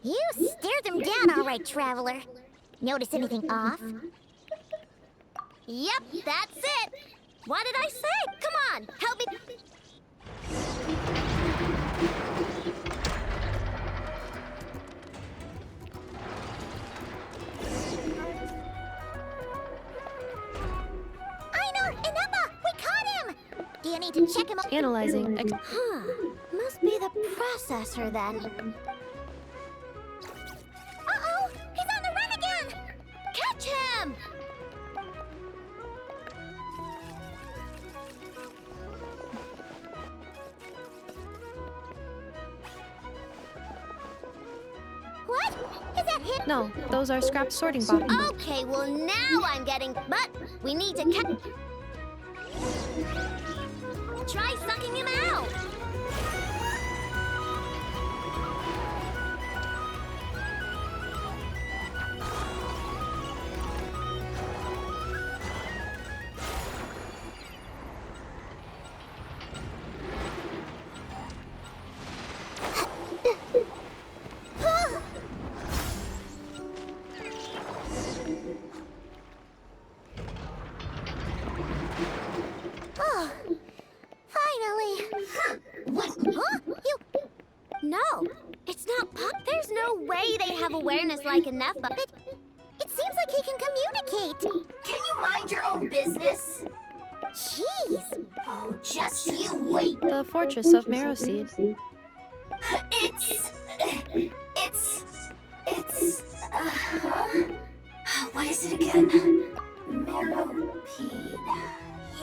You stared them down all right, Traveler. Notice anything off? Yep, that's it. What did I say? Come on, help me. Do you need to check him out? Analyzing. Must be the processor then. Uh-oh! He's on the run again! Catch him! What? Is that him? No, those are scrap sorting bodies. Okay, well now I'm getting... But we need to catch... Try sucking him out! No, it's not Pop. There's no way they have awareness like enough, but it seems like he can communicate. Can you mind your own business? Jeez. Oh, just you wait. The fortress of Marrowseed. What is it again? Marrowpeed.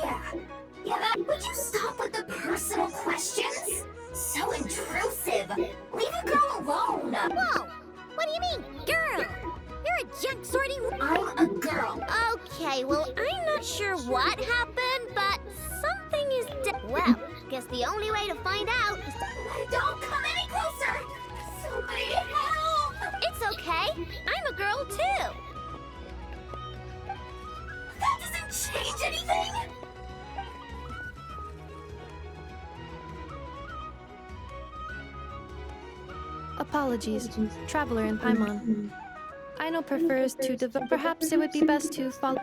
Yeah, that. Would you stop with the personal questions? So intrusive. Leave a girl alone. Whoa! What do you mean, girl? You're a junk sorting... I'm a girl. Okay, well, I'm not sure what happened, but something is well, guess the only way to find out is to... Don't come any closer! Somebody help! It's okay. I'm a girl, too. That doesn't change anything! Apologies, Traveler in Paimon. Aino prefers to perhaps it would be best to follow...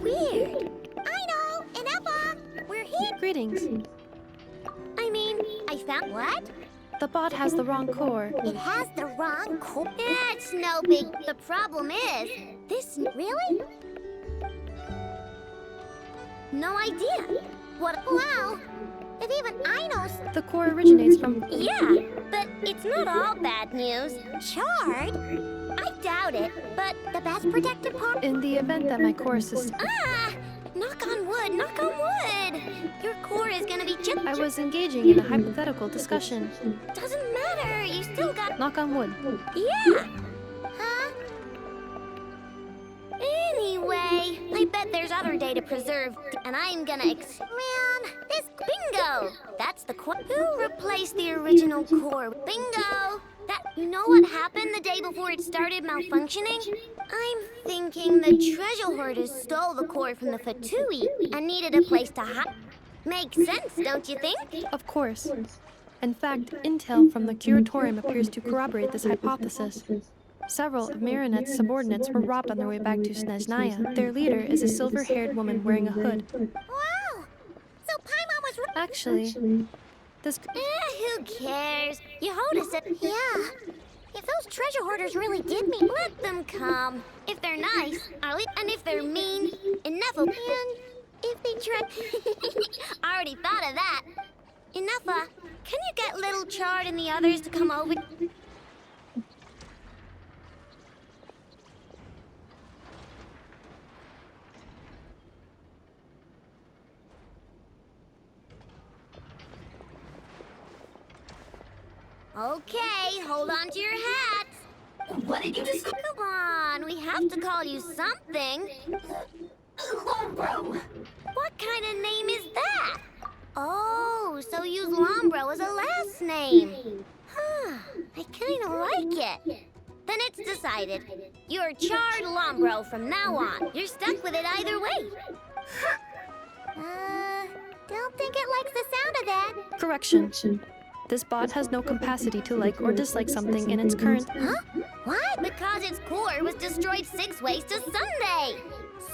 Weird. Aino and Eppa, we're here. Greetings. I mean, I found what? The bot has the wrong core. It has the wrong core. It's no big. The problem is, this... Really? No idea. What? Wow. If even Aino's... The core originates from... Yeah, but it's not all bad news. Charred? I doubt it, but... The best protected part? In the event that my core system... Ah! Knock on wood, knock on wood! Your core is gonna be just... I was engaging in a hypothetical discussion. Doesn't matter, you still got... Knock on wood. Yeah! Huh? Anyway, I bet there's other data preserved, and I'm gonna Man, this... Bingo! That's the Who replaced the original core? Bingo! That... You know what happened the day before it started malfunctioning? I'm thinking the treasure hoarders stole the core from the Fatui and needed a place to hide. Makes sense, don't you think? Of course. In fact, intel from the Curatorium appears to corroborate this hypothesis. Several of Marinette's subordinates were robbed on their way back to Snezhnaya. Their leader is a silver-haired woman wearing a hood. Wow! So Paimon was... Actually, this... Who cares? Yehoda said... Yeah. If those treasure hoarders really did me... Let them come. If they're nice, I'll eat. And if they're mean, enough of... And if they try... I already thought of that. Enough, can you get Little Chard and the others to come over? Okay, hold on to your hats. What did you just call? Come on, we have to call you something. Lombro. What kind of name is that? Oh, so use Lombro as a last name. Huh, I kind of like it. Then it's decided. You're Charred Lombro from now on. You're stuck with it either way. Don't think it likes the sound of that. Correction. This bot has no capacity to like or dislike something in its current. Huh? What? Because its core was destroyed 6 ways to Sunday.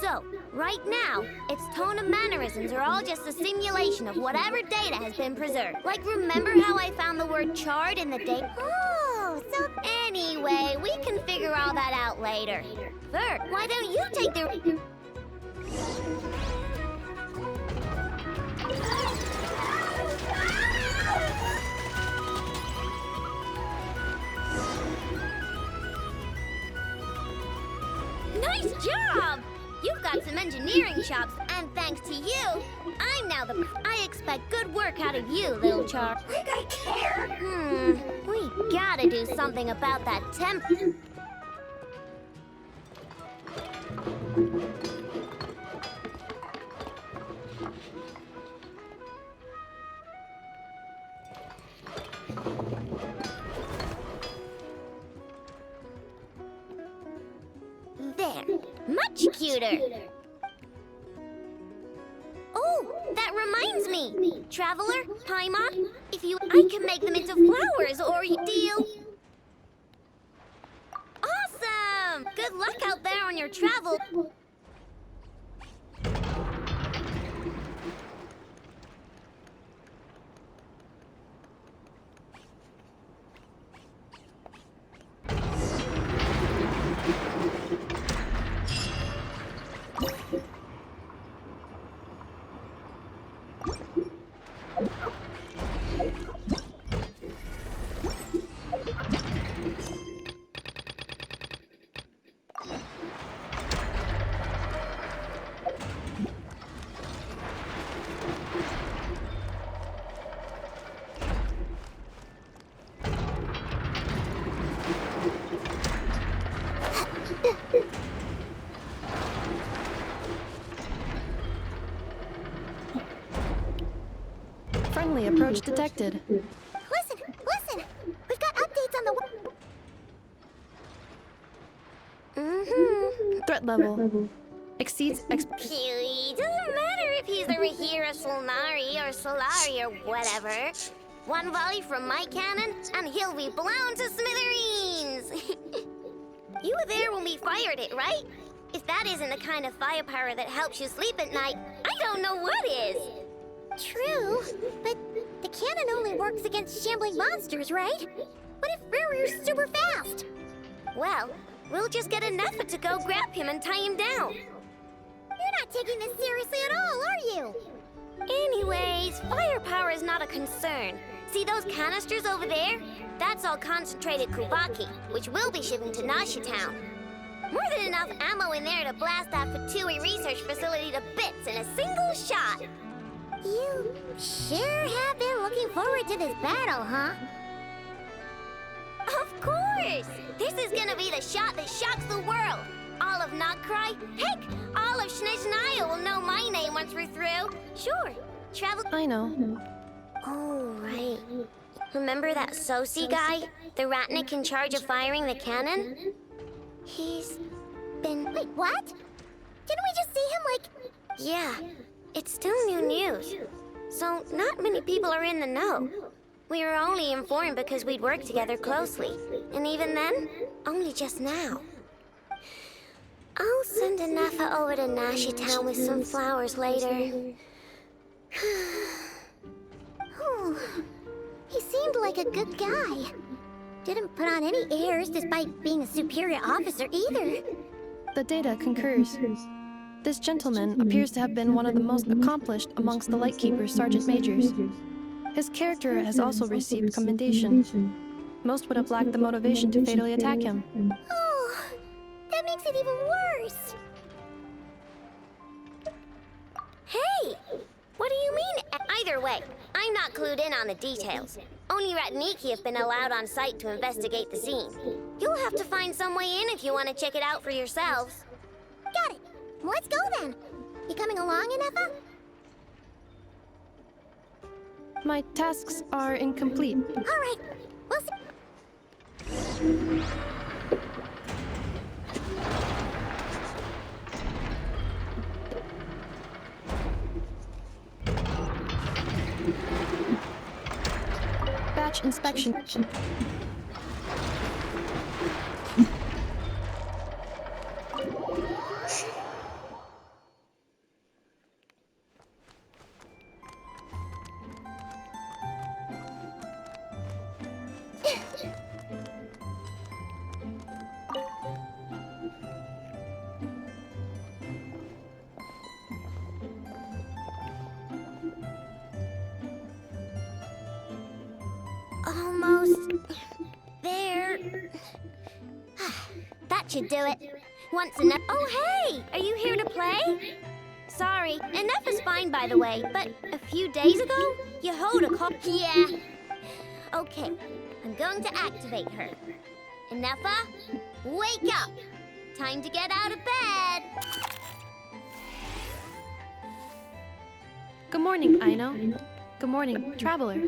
So, right now, its tone and mannerisms are all just a simulation of whatever data has been preserved. Like, remember how I found the word charred in the data? Oh, so Anyway, we can figure all that out later. Bert, why don't you take the... Nice job! You've got some engineering chops, and thanks to you, I'm now the... I expect good work out of you, little Char. Like I care. We gotta do something about that temp... There. Much cuter. Oh, that reminds me. Traveler, Paimon, if you... I can make them into flowers, or deal. Awesome! Good luck out there on your travel. Friendly approach detected. listen. We've got updates on the... Threat level exceeds It doesn't matter if he's the Rahira Solnari or Solari or whatever. One volley from my cannon, and he'll be blown to smithereens! You were there when we fired it, right? If that isn't the kind of firepower that helps you sleep at night, I don't know what is! True, but the cannon only works against shambling monsters, right? What if Ruru's super fast? Well, we'll just get an effort to go grab him and tie him down. You're not taking this seriously at all, are you? Anyways, firepower is not a concern. See those canisters over there? That's all concentrated Kubaki, which we'll be shipping to Nashi Town. More than enough ammo in there to blast that Fatui research facility to bits in a single shot. You sure have been looking forward to this battle, huh? Of course! This is gonna be the shot that shocks the world. All of Nagcry, heck, all of Snezhnaya will know my name once we're through. Sure, travel... I know. Oh, right. Remember that Sosi guy? The Ratnik in charge of firing the cannon? He's been... Wait, what? Didn't we just see him, like... Yeah, it's still new news. So not many people are in the know. We were only informed because we'd worked together closely. And even then, only just now. I'll send a Nafa over to Nashi Town with some flowers later. Oh, he seemed like a good guy. Didn't put on any airs despite being a superior officer either. The data concurs. This gentleman appears to have been one of the most accomplished amongst the Lightkeeper's sergeant majors. His character has also received commendation. Most would have lacked the motivation to fatally attack him. Oh, that makes it even worse. Hey! What do you mean? Either way, I'm not clued in on the details. Only Ratniki have been allowed on site to investigate the scene. You'll have to find some way in if you want to check it out for yourselves. Got it. Let's go then. You coming along, Inefa? My tasks are incomplete. All right. We'll see. Batch inspection. Almost there. That should do it. Once enough. Oh, hey! Are you here to play? Sorry, enough is fine, by the way, but a few days ago, you hold a call. Yeah. Okay, I'm going to activate her. Inefa, wake up! Time to get out of bed! Good morning, Aino. Good morning, Traveler.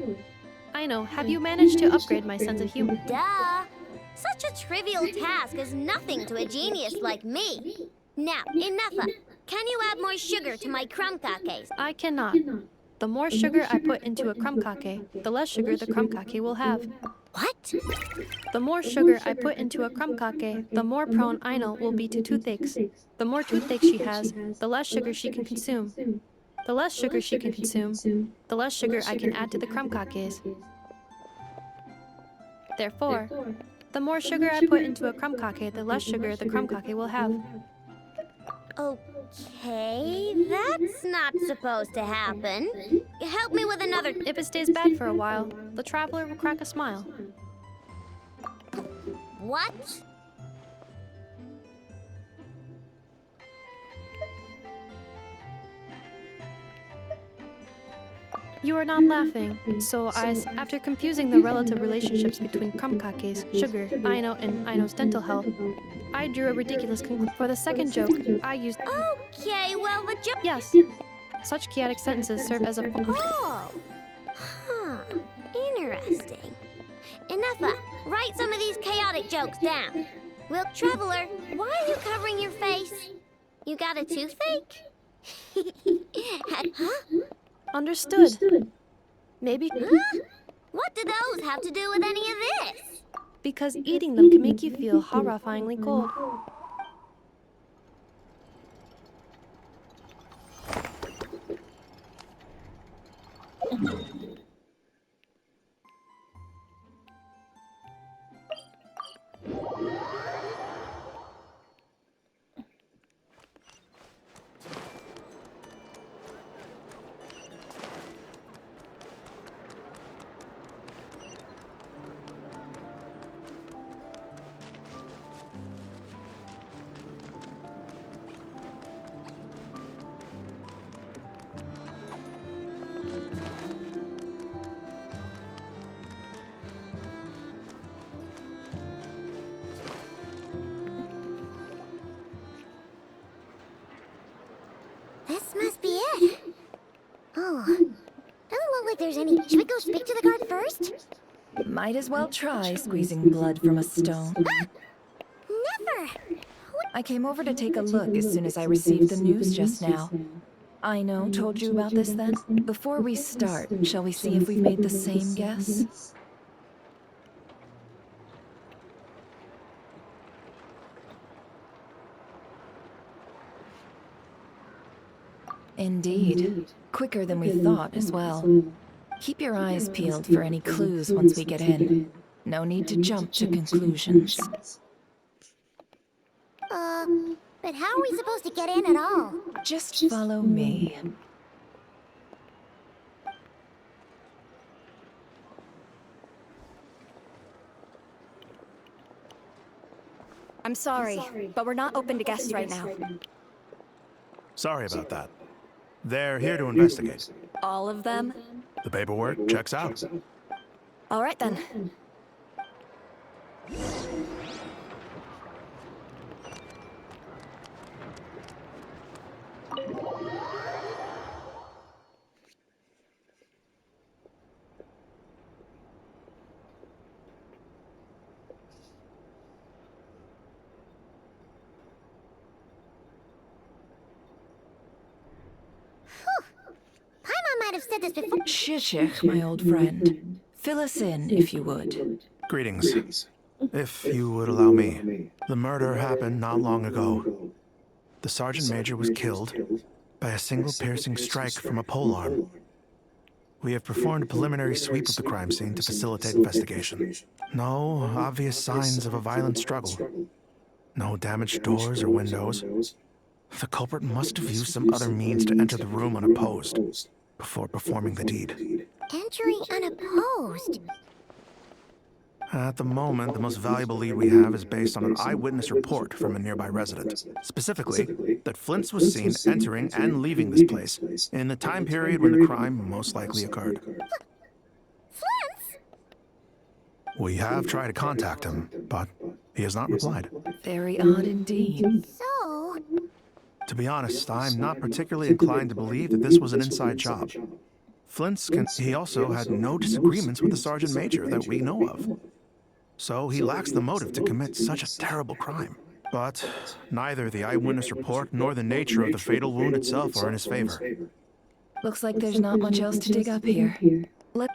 Aino, have you managed to upgrade my sense of humor? Duh! Such a trivial task is nothing to a genius like me. Now, Inefa, can you add more sugar to my crumb cakes? I cannot. The more sugar I put into a crumb cake, the less sugar the crumb cake will have. What? The more sugar I put into a crumb cake, the more prone Aino will be to toothaches. The more toothaches she has, the less sugar she can consume. The less sugar she can consume, the less sugar I can add to the crumb cakes. Therefore, the more sugar I put into a crumb cake, the less sugar the crumb cake will have. Okay, that's not supposed to happen. Help me with another. If it stays bad for a while, the Traveler will crack a smile. What? You are not laughing, so after confusing the relative relationships between crumb cakes, sugar, Aino, and Aino's dental health, I drew a ridiculous conclusion. For the second joke, I used... Okay, well, the joke. Yes. Such chaotic sentences serve as a... Oh! Huh. Interesting. Inefa, write some of these chaotic jokes down. Well, Traveler, why are you covering your face? You got a toothache? Huh? Understood. Maybe... Huh? What do those have to do with any of this? Because eating them can make you feel horrifyingly cold. This must be it. Oh, doesn't look like there's any. Should we go speak to the guard first? Might as well try squeezing blood from a stone. Never. I came over to take a look as soon as I received the news just now. Aino told you about this then? Before we start, shall we see if we've made the same guess? Indeed. Quicker than we thought as well. Keep your eyes peeled for any clues once we get in. No need to jump to conclusions. But how are we supposed to get in at all? Just follow me. I'm sorry, but we're not open to guests right now. Sorry about that. They're here to investigate. All of them? The paperwork checks out. All right then. Paimon might have said this before. Shishich, my old friend. Fill us in, if you would. Greetings. If you would allow me. The murder happened not long ago. The Sergeant Major was killed by a single piercing strike from a polearm. We have performed a preliminary sweep of the crime scene to facilitate investigation. No obvious signs of a violent struggle. No damaged doors or windows. The culprit must have used some other means to enter the room unopposed before performing the deed. Entering unopposed. At the moment, the most valuable lead we have is based on an eyewitness report from a nearby resident. Specifically, that Flint's was seen entering and leaving this place in the time period when the crime most likely occurred. Flint's? We have tried to contact him, but he has not replied. Very odd indeed. So, To be honest, I'm not particularly inclined to believe that this was an inside job. He also had no disagreements with the Sergeant Major that we know of. So he lacks the motive to commit such a terrible crime. But neither the eyewitness report nor the nature of the fatal wound itself are in his favor. Looks like there's not much else to dig up here. Let...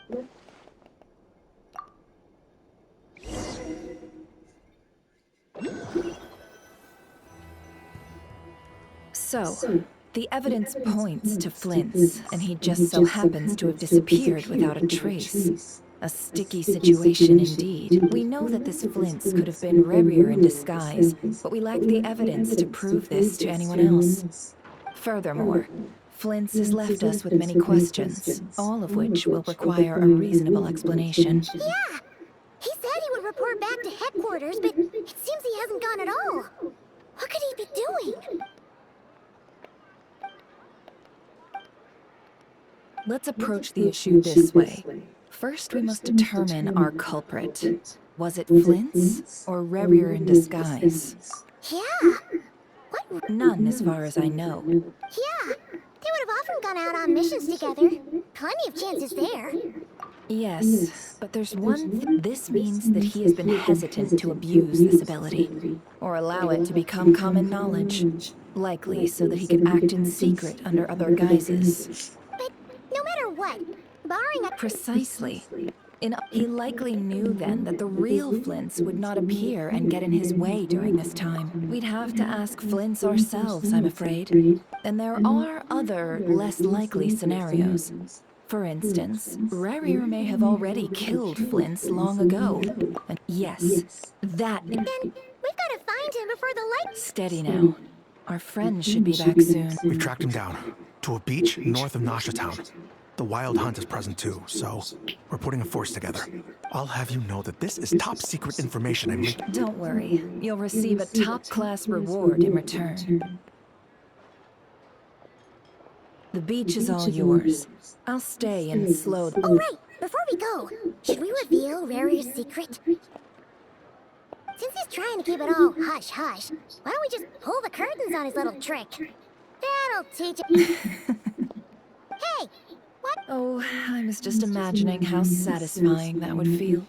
So, the evidence points to Flint's, and he just so happens to have disappeared without a trace. A sticky situation indeed. We know that this Flint's could have been Rebier in disguise, but we lack the evidence to prove this to anyone else. Furthermore, Flint's has left us with many questions, all of which will require a reasonable explanation. yeah. He said he would report back to headquarters, but it seems he hasn't gone at all. What could he be doing? Let's approach the issue this way. First, we must determine our culprit. Was it Flint's or Rebier in disguise? Yeah. What? None, as far as I know. Yeah. They would have often gone out on missions together. Plenty of chances there. Yes, but there's one this means that he has been hesitant to abuse this ability, or allow it to become common knowledge. Likely so that he could act in secret under other guises. But no matter what, barring a... Precisely. He likely knew then that the real Flint's would not appear and get in his way during this time. We'd have to ask Flint's ourselves, I'm afraid. And there are other, less likely scenarios. For instance, Rebier may have already killed Flint's long ago. And yes, that... Then we've got to find him before the light... Steady now. Our friend should be back soon. We've tracked him down to a beach north of Nasha Town. The Wild Hunt is present too, so we're putting a force together. I'll have you know that this is top secret information and Don't worry. You'll receive a top-class reward in return. The beach is all yours. I'll stay and slow... Oh, right. Before we go, should we reveal Rarier's secret? Since he's trying to keep it all hush-hush, why don't we just pull the curtains on his little trick? That'll teach him. Hey! What? Oh, I was just imagining how satisfying that would feel.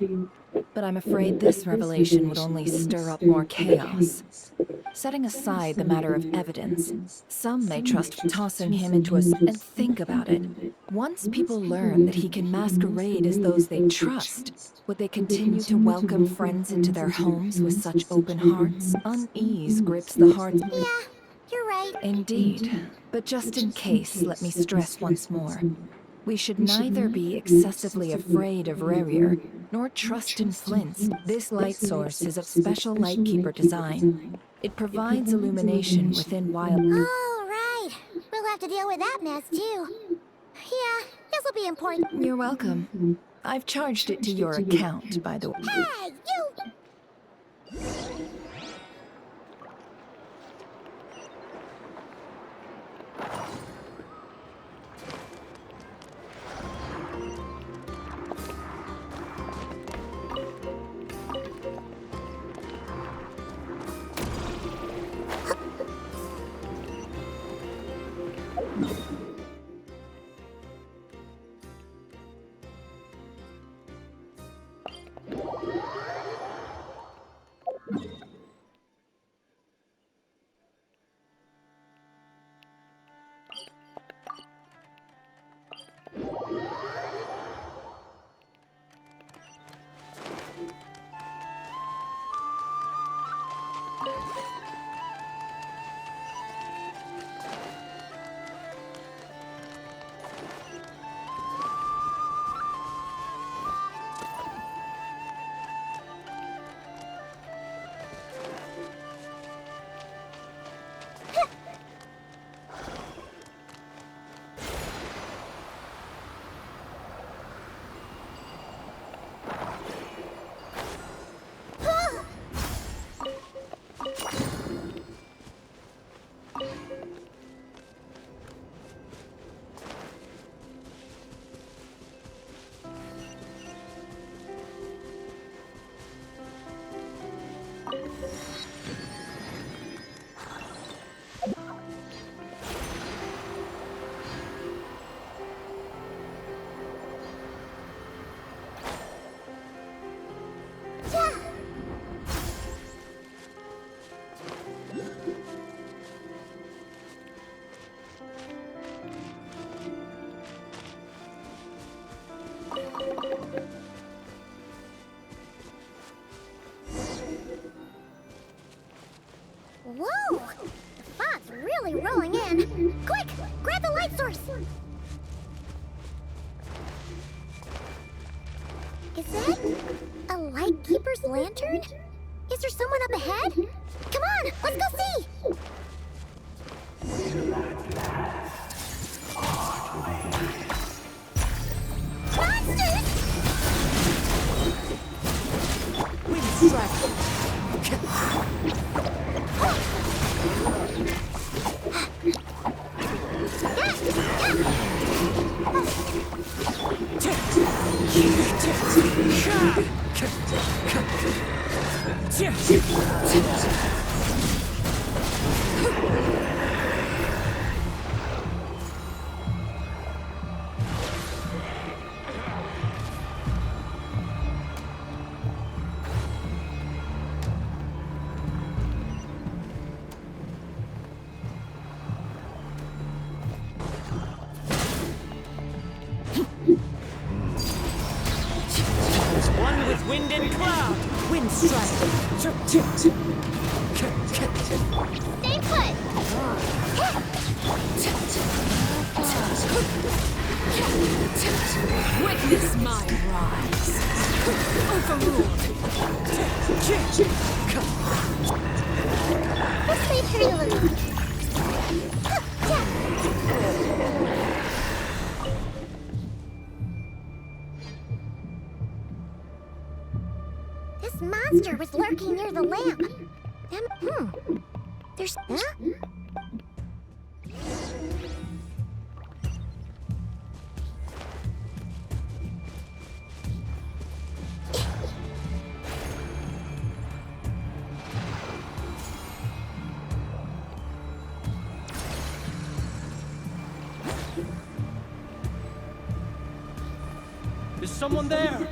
But I'm afraid this revelation would only stir up more chaos. Setting aside the matter of evidence, some may trust tossing him into a... And think about it. Once people learn that he can masquerade as those they trust, would they continue to welcome friends into their homes with such open hearts? Unease grips the hearts... Yeah, you're right. Indeed. But just in case, let me stress once more. We should neither be excessively afraid of Rebier, nor trust in Flint's. This light source is of special Lightkeeper design. It provides illumination within wild... Oh, right. We'll have to deal with that mess, too. Yeah, this'll be important. You're welcome. I've charged it to your account, by the way. Hey, you! Whoa! The fog's really rolling in. Quick! Grab the light source! Is that a lightkeeper's lantern? Is there someone up ahead? Come on, let's go see! Monsters! Wind strike. One with wind and cloud. Wind strike. Stay put! Witness my rise. Overruled. Let's leave her alone. This monster was lurking near the lamp. There's... Huh? Is someone there?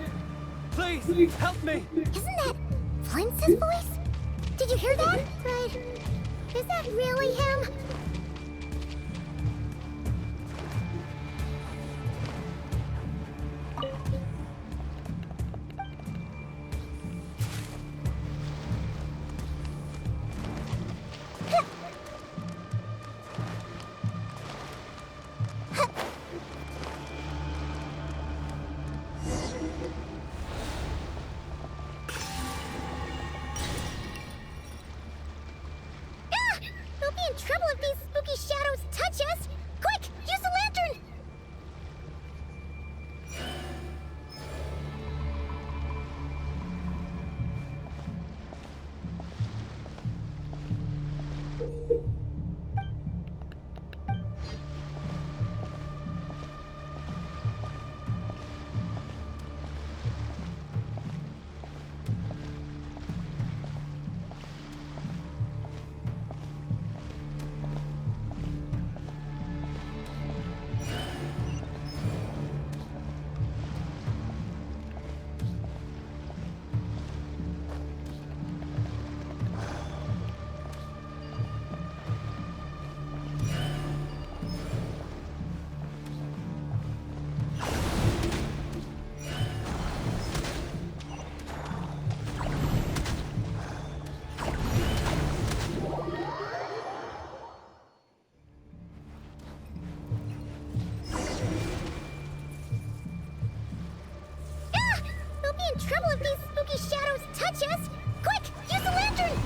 Please, help me! Isn't that Flintz's voice? Did you hear that? Right. Is that really him? We'll be in trouble if these spooky shadows touch us! Quick, use the lantern! We'll be in trouble if these spooky shadows touch us! Quick, use the lantern!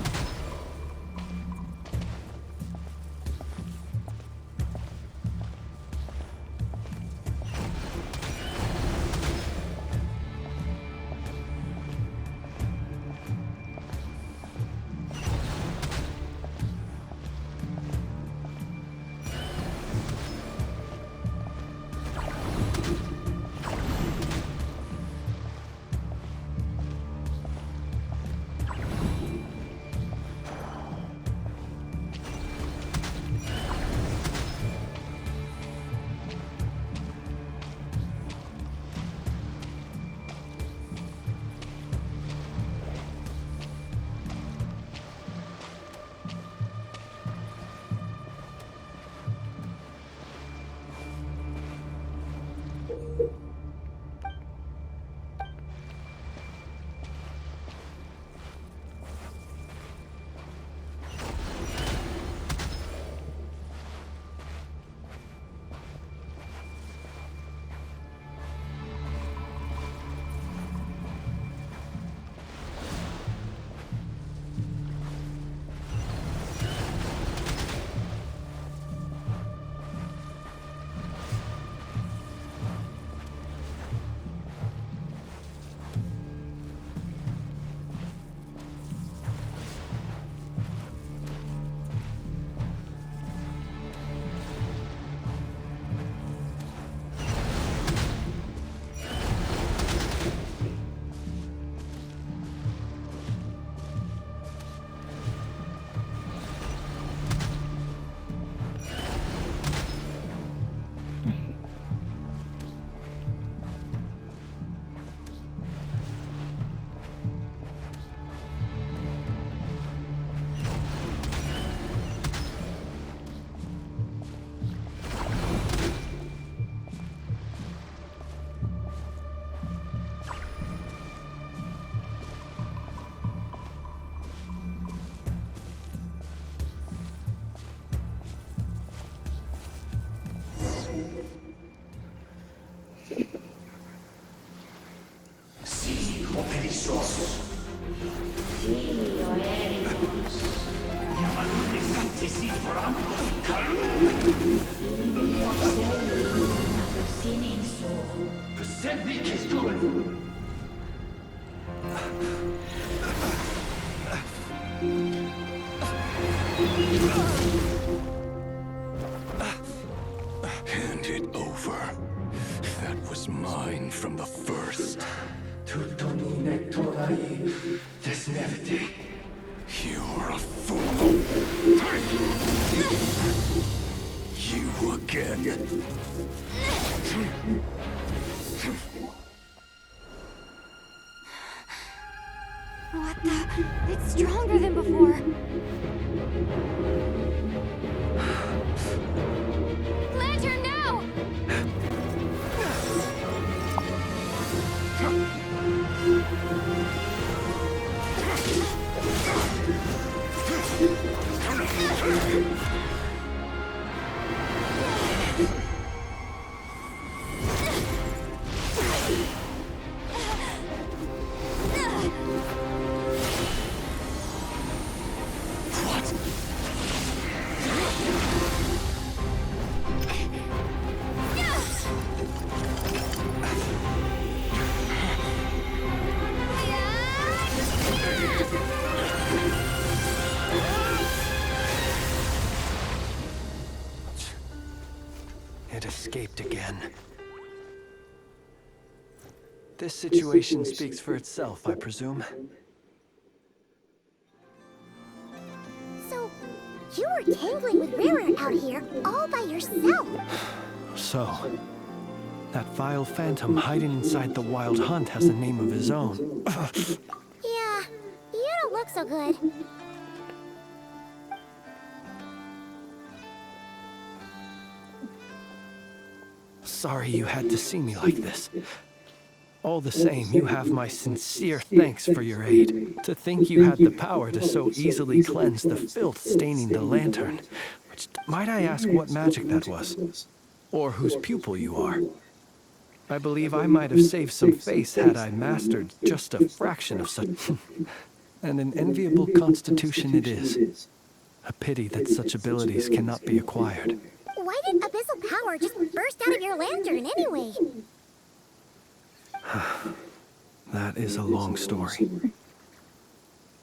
Hand it over. That was mine from the first. You're a fool. You again. What the? It's stronger than before. Lantern now! It escaped again. This situation speaks for itself, I presume. So, you were tangling with Rara out here all by yourself. So, that vile phantom hiding inside the Wild Hunt has a name of his own. Yeah, you don't look so good. Sorry you had to see me like this. All the same, you have my sincere thanks for your aid. To think you had the power to so easily cleanse the filth staining the lantern. Which, might I ask what magic that was? Or whose pupil you are? I believe I might have saved some face had I mastered just a fraction of such... And an enviable constitution it is. A pity that such abilities cannot be acquired. Why did abyssal power just burst out of your lantern anyway? That is a long story.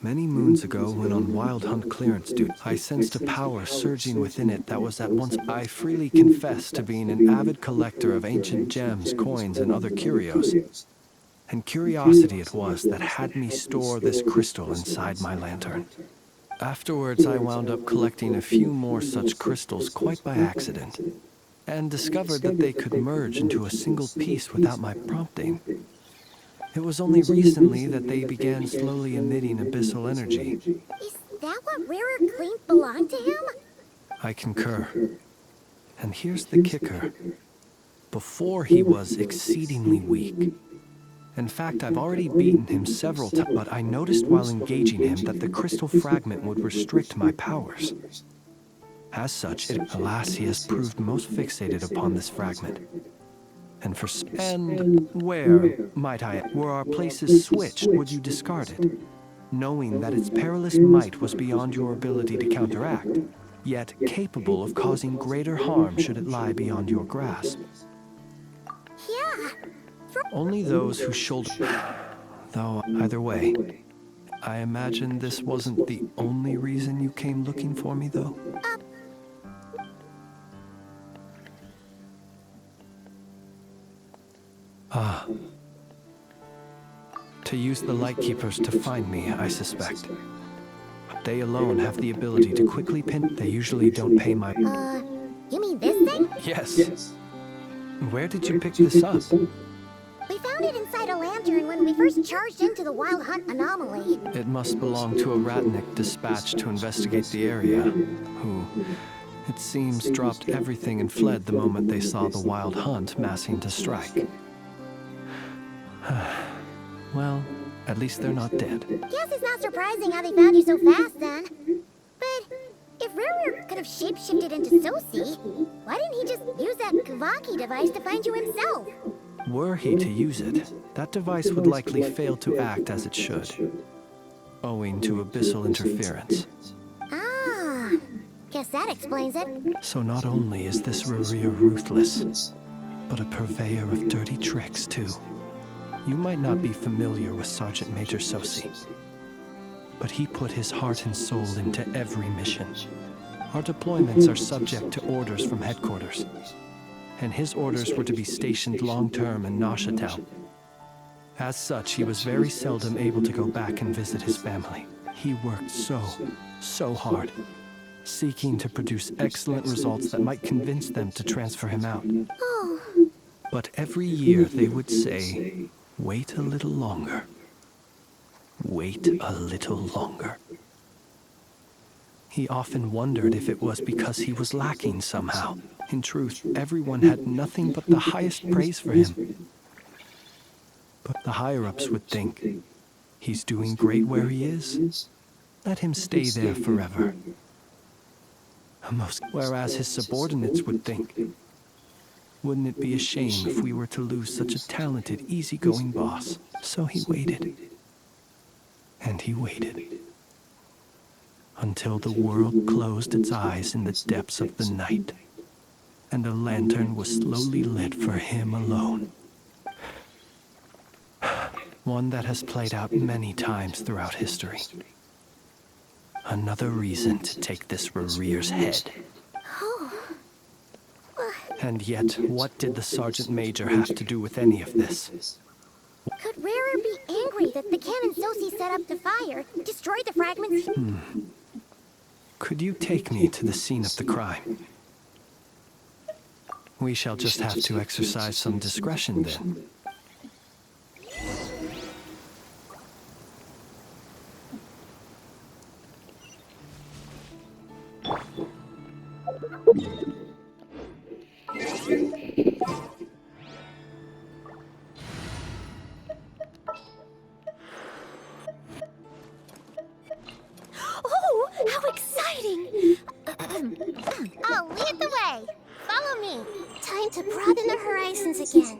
Many moons ago, when on Wild Hunt clearance duty, I sensed a power surging within it that was at once... I freely confess to being an avid collector of ancient gems, coins, and other curios. And curiosity it was that had me store this crystal inside my lantern. Afterwards, I wound up collecting a few more such crystals quite by accident, and discovered that they could merge into a single piece without my prompting. It was only recently that they began slowly emitting abyssal energy. Is that what Rara claimed belonged to him? I concur. And here's the kicker. Before he was exceedingly weak. In fact, I've already beaten him several times, but I noticed while engaging him that the crystal fragment would restrict my powers. As such, alas, he has proved most fixated upon this fragment. And where, might I, were our places switched, would you discard it? Knowing that its perilous might was beyond your ability to counteract, yet capable of causing greater harm should it lie beyond your grasp. Yeah. Only those who shoulder... Though, either way, I imagine this wasn't the only reason you came looking for me, though? Ah. To use the Lightkeepers to find me, I suspect. They alone have the ability to quickly pin... They usually don't pay my... You mean this thing? Yes. Where did you pick this up? We found it inside a lantern when we first charged into the Wild Hunt anomaly. It must belong to a Ratnik dispatched to investigate the area, who, it seems, dropped everything and fled the moment they saw the Wild Hunt massing to strike. Well, at least they're not dead. Guess it's not surprising how they found you so fast, then. But if Rara could have shapeshifted into Sosi, why didn't he just use that Kavaki device to find you himself? Were he to use it, that device would likely fail to act as it should, owing to abyssal interference. Ah, guess that explains it. So not only is this Rerir ruthless, but a purveyor of dirty tricks, too. You might not be familiar with Sergeant Major Sosi, but he put his heart and soul into every mission. Our deployments are subject to orders from headquarters, and his orders were to be stationed long-term in Nasha Town. As such, he was very seldom able to go back and visit his family. He worked so hard, seeking to produce excellent results that might convince them to transfer him out. Oh, But every year they would say, wait a little longer. Wait a little longer. He often wondered if it was because he was lacking somehow. In truth, everyone had nothing but the highest praise for him. But the higher-ups would think, he's doing great where he is. Let him stay there forever. Whereas his subordinates would think, wouldn't it be a shame if we were to lose such a talented, easygoing boss? So he waited. And he waited. Until the world closed its eyes in the depths of the night, and a lantern was slowly lit for him alone. One that has played out many times throughout history. Another reason to take this Rerir's head. And yet, what did the Sergeant Major have to do with any of this? could Rarer be angry that the cannon Sosi set up to fire destroyed the fragments? Could you take me to the scene of the crime? We shall just have to exercise some discretion then. Oh, how exciting! I'll lead the way. Follow me. Time to broaden the horizons again.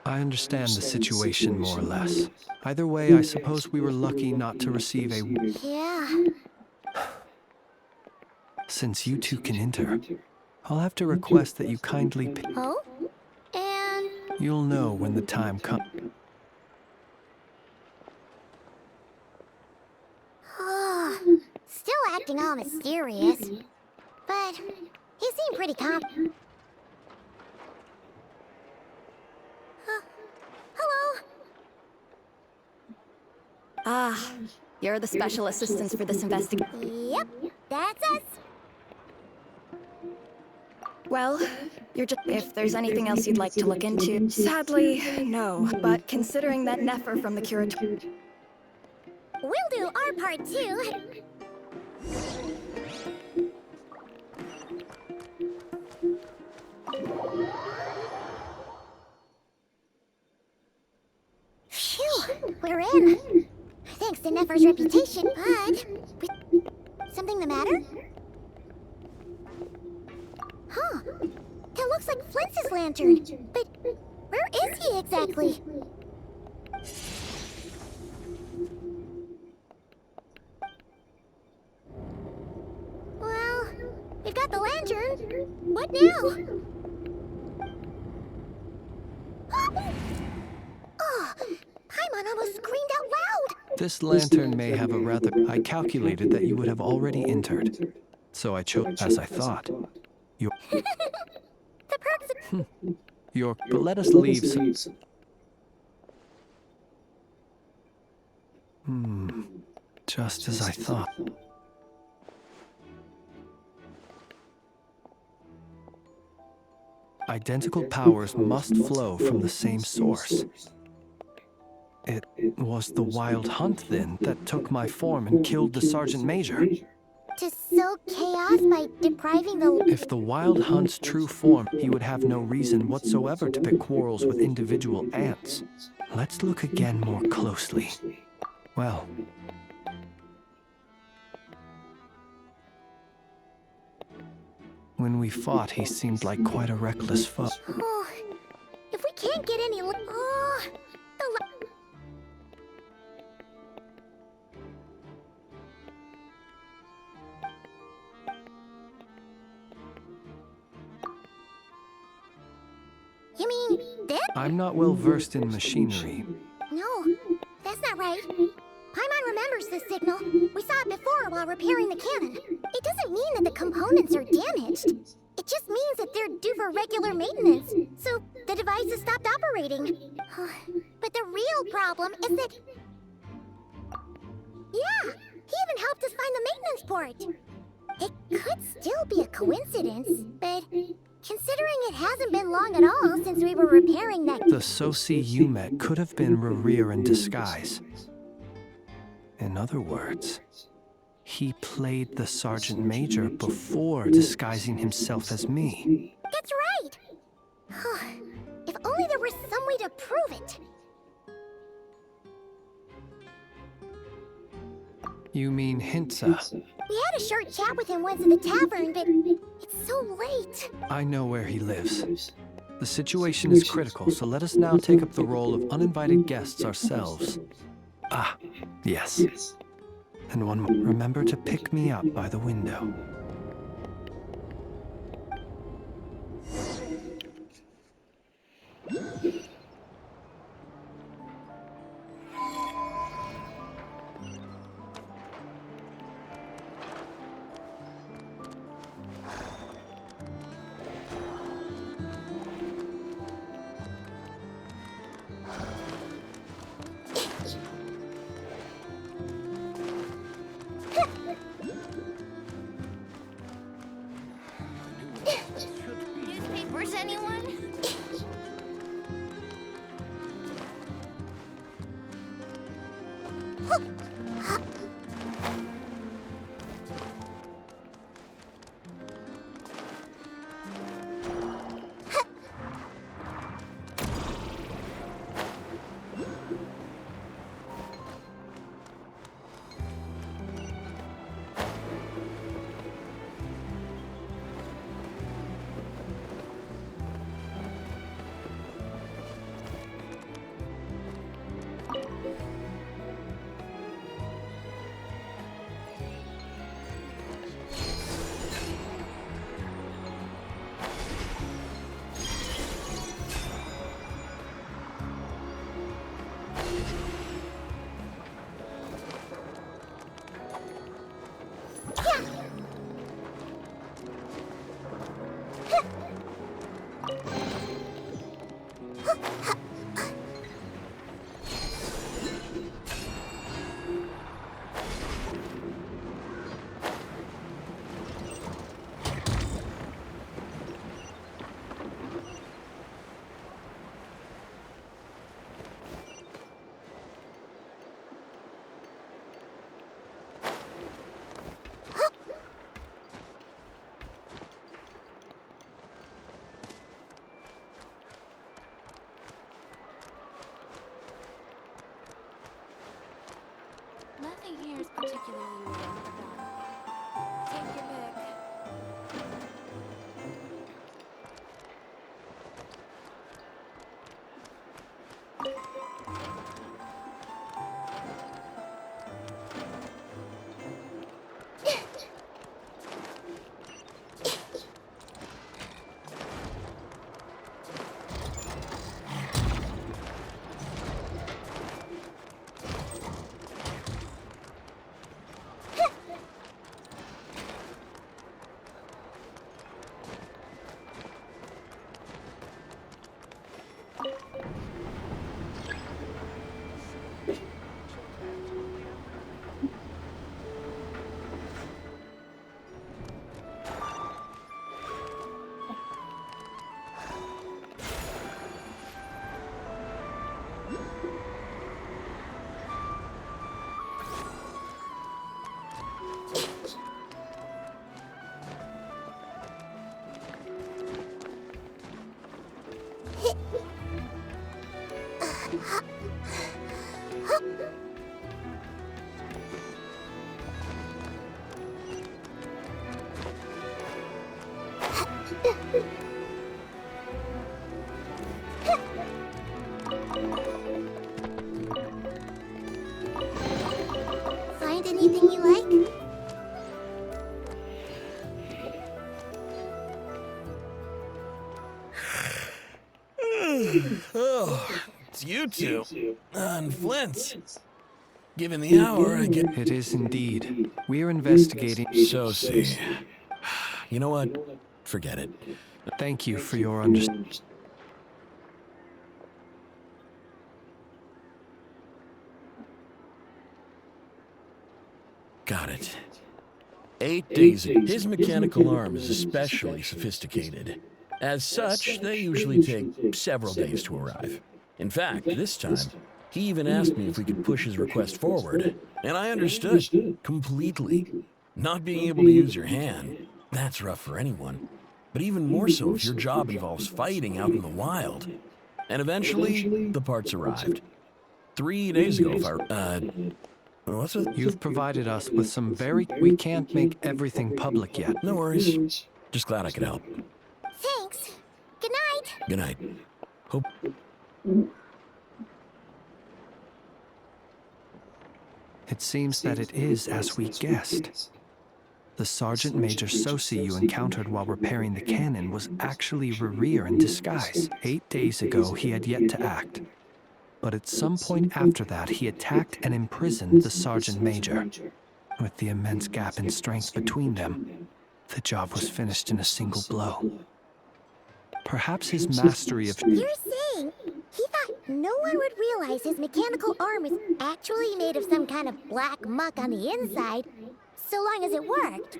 I understand the situation more or less. Either way, I suppose we were lucky not to receive a... Yeah. Since you two can enter, I'll have to request that you kindly... Oh? And... You'll know when the time comes. Still acting all mysterious. But he seemed pretty calm. Hello? Ah, you're the special assistants for this investigation. Yep, that's us. Well, you're just... If there's anything else you'd like to look into... Sadly, no. But considering that Nefer from the curatorium... We'll do our part too. Phew, we're in. Thanks to Nefer's reputation, but... Something the matter? Huh. Flintz's lantern. But where is he exactly? Well, we've got the lantern. What now? Oh, Paimon almost screamed out loud. This lantern may have a rather... I calculated that you would have already entered. So I chose as I thought. Your... The perks. Your... But let us leave some... Just as I thought. Identical powers must flow from the same source. It was the Wild Hunt, then, that took my form and killed the Sergeant Major. To sow chaos by depriving the... If the Wild Hunt's true form, he would have no reason whatsoever to pick quarrels with individual ants. Let's look again more closely. Well... When we fought, he seemed like quite a reckless foe. Oh, if we can't get any... Oh, the... You mean this? I'm not well versed in machinery. No, that's not right. Paimon remembers this signal. We saw it before while repairing the cannon. It doesn't mean that the components are damaged. It just means that they're due for regular maintenance, so the device has stopped operating. But the real problem is that... Yeah, he even helped us find the maintenance port. It could still be a coincidence, but considering it hasn't been long at all since we were repairing that... The Soci you met could have been Rerir in disguise. In other words, he played the Sergeant Major before disguising himself as me. That's right! If only there was some way to prove it. You mean Hintsa? We had a short chat with him once at the tavern, but it's so late. I know where he lives. The situation is critical, so let us now take up the role of uninvited guests ourselves. Ah, yes. And one more. Remember to pick me up by the window. Newspapers, anyone? Nothing here is particularly weird about it. Take your pick. Find anything you like? Oh, it's you two. On Flint's. Given the hour, I get... It is indeed. We are investigating. So see. You know what? Forget it. Thank you for your understanding. Got it. 8 days ago. His mechanical arm is especially sophisticated. As such, they usually take several days to arrive. In fact, this time, he even asked me if we could push his request forward. And I understood. Completely. Not being able to use your hand, that's rough for anyone. But even more so if your job involves fighting out in the wild. And eventually, the parts arrived. 3 days ago, if I... what's with... You've provided us with some very... We can't make everything public yet. No worries. Just glad I could help. Thanks. Good night. Good night. Hope... It seems that it is as we guessed. The Sergeant Major Sosi you encountered while repairing the cannon was actually Rerir in disguise. 8 days ago, he had yet to act. But at some point after that, he attacked and imprisoned the Sergeant Major. With the immense gap in strength between them, the job was finished in a single blow. Perhaps his mastery of... You're saying he thought no one would realize his mechanical arm is actually made of some kind of black muck on the inside, so long as it worked.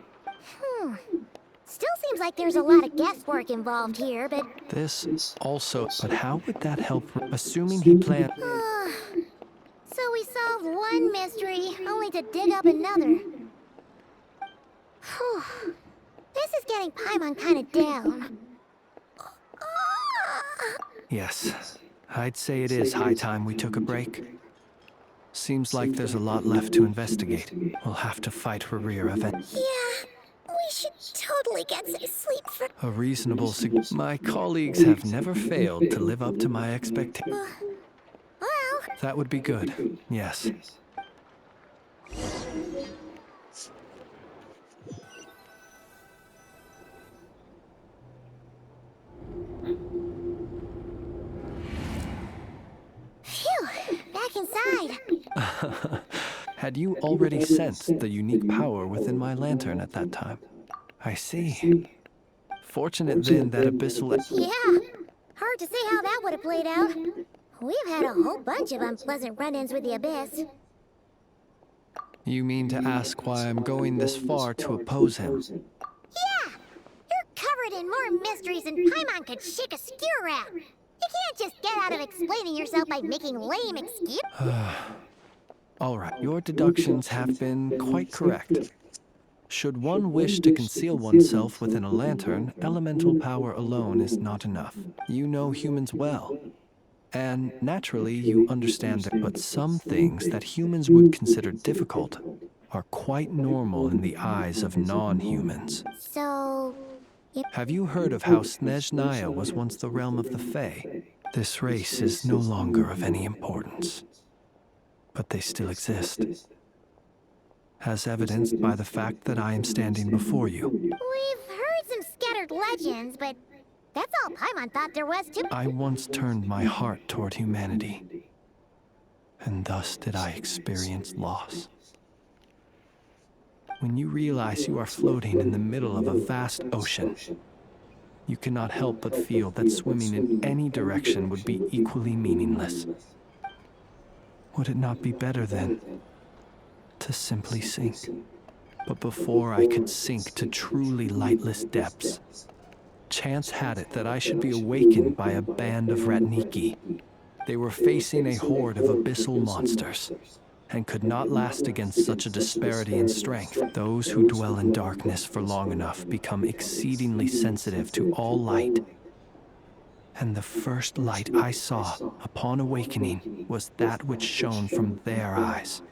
Still seems like there's a lot of guesswork involved here, but... This also... But how would that help, assuming he planned... So we solved one mystery, only to dig up another. Whew. This is getting Paimon kind of down. Yes, I'd say it is high time we took a break. Seems like there's a lot left to investigate. We'll have to fight Rerir event. Yeah, we should totally get some sleep for... A reasonable My colleagues have never failed to live up to my expectations. Well... That would be good, yes. Phew, back inside. Had you already sensed the unique power within my lantern at that time? I see. Fortunate then that abyssal... Yeah, hard to say how that would have played out. We've had a whole bunch of unpleasant run-ins with the Abyss. You mean to ask why I'm going this far to oppose him? Yeah! You're covered in more mysteries than Paimon could shake a skewer at. You can't just get out of explaining yourself by making lame excuses. All right, your deductions have been quite correct. Should one wish to conceal oneself within a lantern, elemental power alone is not enough. You know humans well. And naturally, you understand that, but some things that humans would consider difficult are quite normal in the eyes of non-humans. So... Have you heard of how Snezhnaya was once the realm of the Fae? This race is no longer of any importance, but they still exist, as evidenced by the fact that I am standing before you. We've heard some scattered legends, but that's all Paimon thought there was to... I once turned my heart toward humanity, and thus did I experience loss. When you realize you are floating in the middle of a vast ocean, you cannot help but feel that swimming in any direction would be equally meaningless. Would it not be better, then, to simply sink? But before I could sink to truly lightless depths, chance had it that I should be awakened by a band of Ratniki. They were facing a horde of abyssal monsters, and could not last against such a disparity in strength. Those who dwell in darkness for long enough become exceedingly sensitive to all light. And the first light I saw upon awakening was that which shone from their eyes.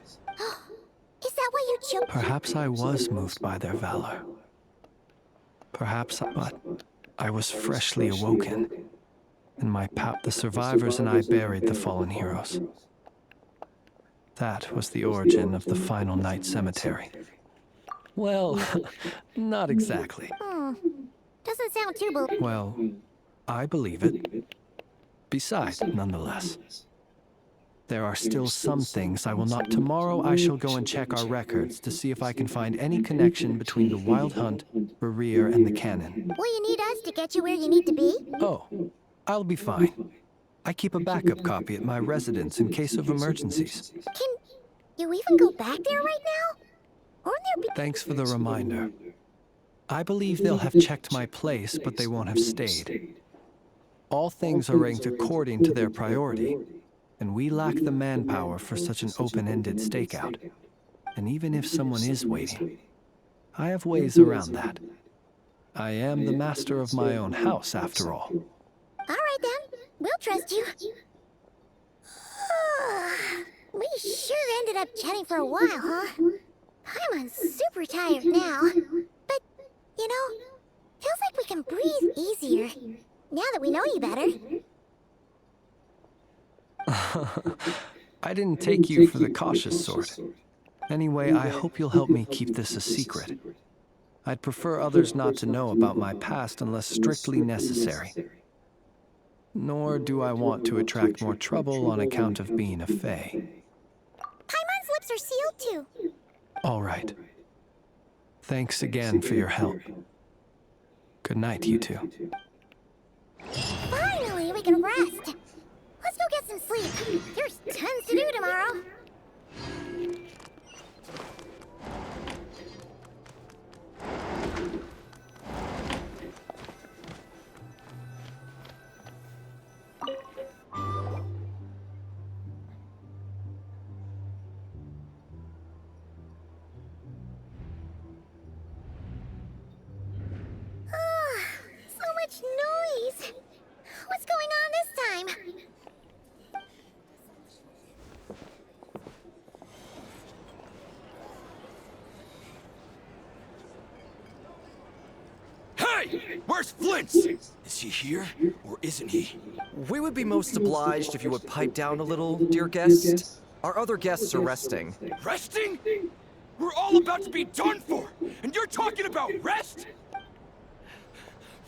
Is that why you chose? Perhaps I was moved by their valor. But I was freshly awoken, and the survivors and I buried the fallen heroes. That was the origin of the final night cemetery. Well, not exactly. Doesn't sound too Well, I believe it. Besides, nonetheless, there are still some things I will not. Tomorrow I shall go and check our records to see if I can find any connection between the Wild Hunt, Rear, and the Cannon. Will you need us to get you where you need to be? Oh, I'll be fine. I keep a backup copy at my residence in case of emergencies. Can you even go back there right now? Or there be... Thanks for the reminder. I believe they'll have checked my place, but they won't have stayed. All things are ranked according to their priority, and we lack the manpower for such an open-ended stakeout. And even if someone is waiting, I have ways around that. I am the master of my own house, after all. All right then, we'll trust you. We sure ended up chatting for a while, huh? I'm super tired now. But, you know, feels like we can breathe easier now that we know you better. I didn't take you for the cautious sort. Anyway, I hope you'll help me keep this a secret. I'd prefer others not to know about my past unless strictly necessary. Nor do I want to attract more trouble on account of being a fae. Paimon's lips are sealed too. All right. Thanks again for your help. Good night, you two. Finally, we can rest. Let's go get some sleep. There's tons to do tomorrow. So much noise. What's going on this time? Hey! Where's Flint? Is he here, or isn't he? We would be most obliged if you would pipe down a little, dear guest. Our other guests are resting. Resting? We're all about to be done for, and you're talking about rest?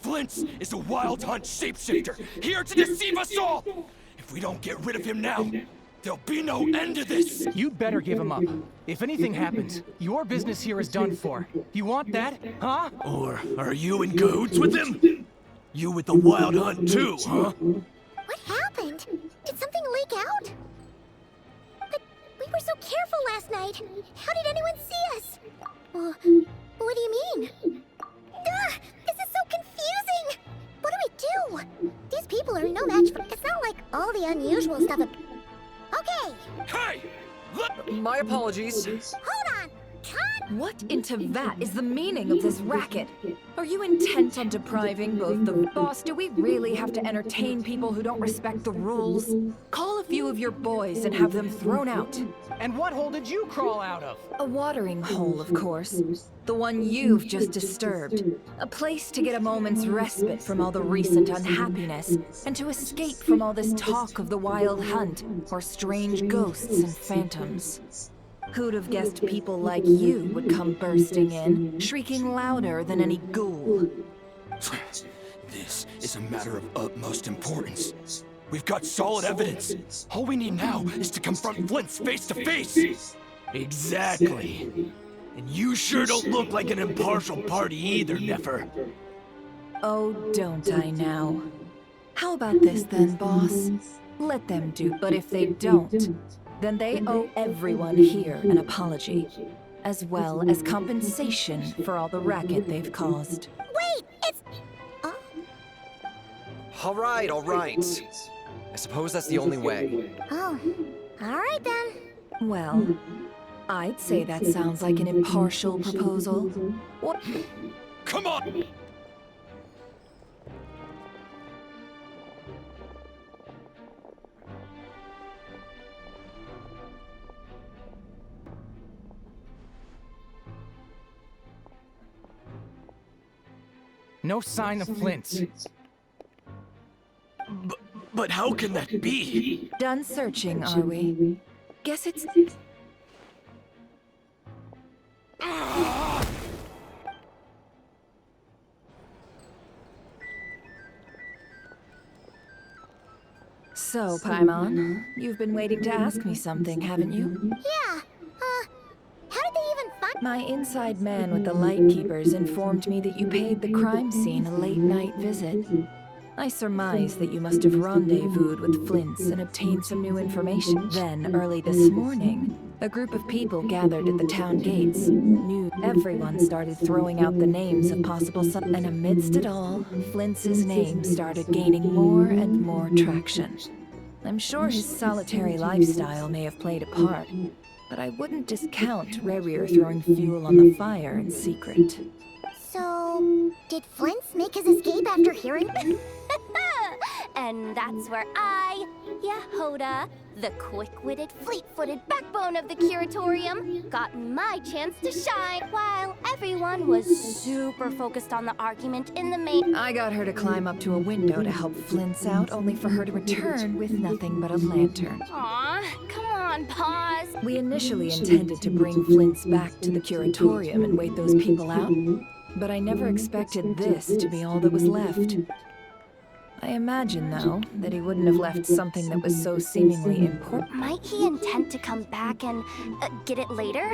Flint is a Wild Hunt shapeshifter, here to deceive us all! If we don't get rid of him now, there'll be no end to this! You'd better give him up. If anything happens, your business here is done for. You want that, huh? Or are you in cahoots with him? You with the Wild Hunt too, huh? What happened? Did something leak out? But we were so careful last night. How did anyone see us? What do you mean? This is so confusing! What do we do? These people are no match for... It's not like all the unusual stuff... Okay! Hey! My apologies. Hold on! Cut! What into that is the meaning of this racket? Are you intent on depriving both the boss? Do we really have to entertain people who don't respect the rules? Call a few of your boys and have them thrown out. And what hole did you crawl out of? A watering hole, of course. The one you've just disturbed. A place to get a moment's respite from all the recent unhappiness, and to escape from all this talk of the Wild Hunt, or strange ghosts and phantoms. Who'd have guessed people like you would come bursting in, shrieking louder than any ghoul? This is a matter of utmost importance. We've got solid evidence. All we need now is to confront Flint face to face. Exactly. And you sure don't look like an impartial party either, Nefer. Oh, don't I now? How about this then, boss? Let them do, but if they don't, then they owe everyone here an apology, as well as compensation for all the racket they've caused. Wait! It's... All right, all right. I suppose that's the only way. Oh, alright then. Well, I'd say that sounds like an impartial proposal. What? Come on! No sign of Flint. But how can that be? Done searching, are we? Guess it's... So, Paimon, you've been waiting to ask me something, haven't you? Yeah, how did they even find— My inside man with the Lightkeepers informed me that you paid the crime scene a late-night visit. I surmise that you must have rendezvoused with Flint's and obtained some new information. Then, early this morning, a group of people gathered at the town gates. Everyone started throwing out the names of possible and amidst it all, Flint's name started gaining more and more traction. I'm sure his solitary lifestyle may have played a part, but I wouldn't discount Rerir throwing fuel on the fire in secret. So, did Flint's make his escape after hearing— And that's where I, Yehoda, the quick-witted, fleet-footed backbone of the Curatorium, got my chance to shine while everyone was super focused on the argument in the main— I got her to climb up to a window to help Flint's out, only for her to return with nothing but a lantern. Aw, come on, pause. We initially intended to bring Flint's back to the Curatorium and wait those people out, but I never expected this to be all that was left. I imagine, though, that he wouldn't have left something that was so seemingly important. Might he intend to come back and get it later?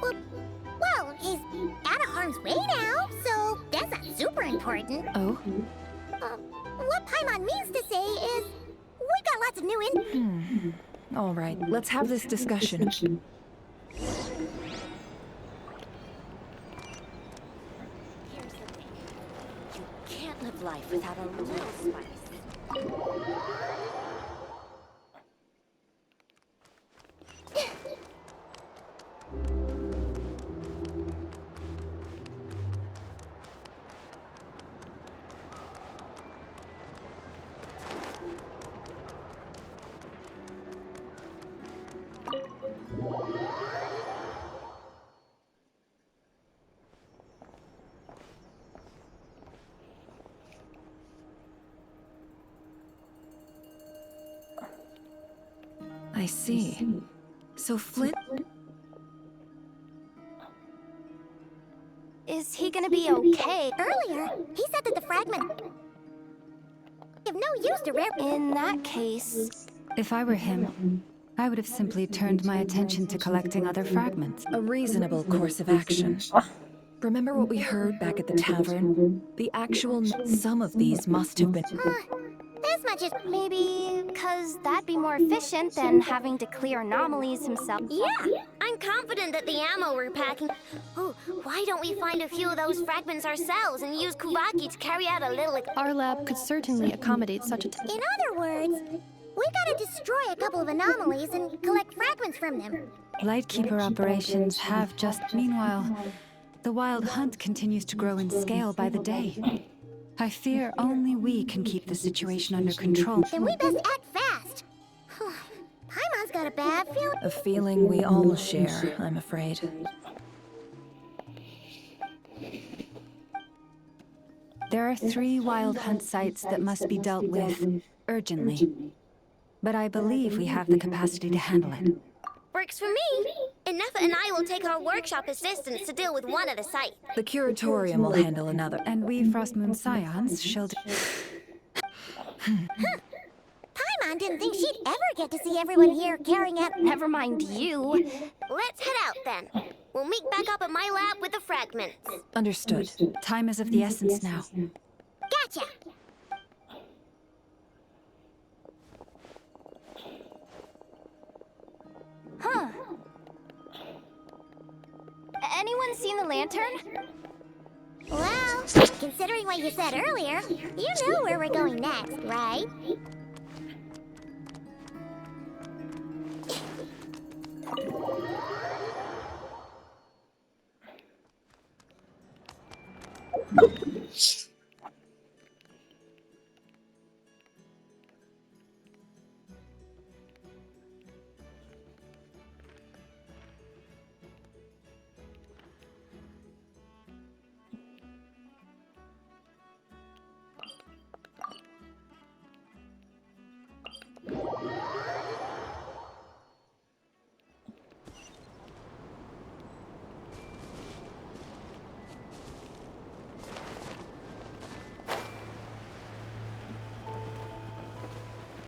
Well, he's out of harm's way now, so that's not super important. Oh? What Paimon means to say is, we got lots of new All right, let's have this discussion. Live life without a little spice. I see. So Flint... Is he gonna be okay? Earlier, he said that the fragment of no use to Rare— In that case... If I were him, I would have simply turned my attention to collecting other fragments. A reasonable course of action. Remember what we heard back at the tavern? The actual... Some of these must have been... As much as— Maybe because that'd be more efficient than having to clear anomalies himself. Yeah, I'm confident that the ammo we're packing... Ooh, why don't we find a few of those fragments ourselves and use Kuvaki to carry out a little... Our lab could certainly accommodate such a... In other words, we gotta destroy a couple of anomalies and collect fragments from them. Lightkeeper operations have just... Meanwhile, the wild hunt continues to grow in scale by the day. I fear only we can keep the situation under control. Then we best act fast. Paimon's got a bad feeling. A feeling we all share, I'm afraid. There are 3 wild hunt sites that must be dealt with urgently. But I believe we have the capacity to handle it. Works for me. Nefa and I will take our workshop assistants to deal with one of the sites. The Curatorium will handle another. And we Frostmoon Scions shall do... Paimon didn't think she'd ever get to see everyone here carrying out— Never mind you. Let's head out then. We'll meet back up at my lab with the fragments. Understood. Time is of the essence now. Gotcha! Huh. Anyone seen the lantern? Well, considering what you said earlier, you know where we're going next, right?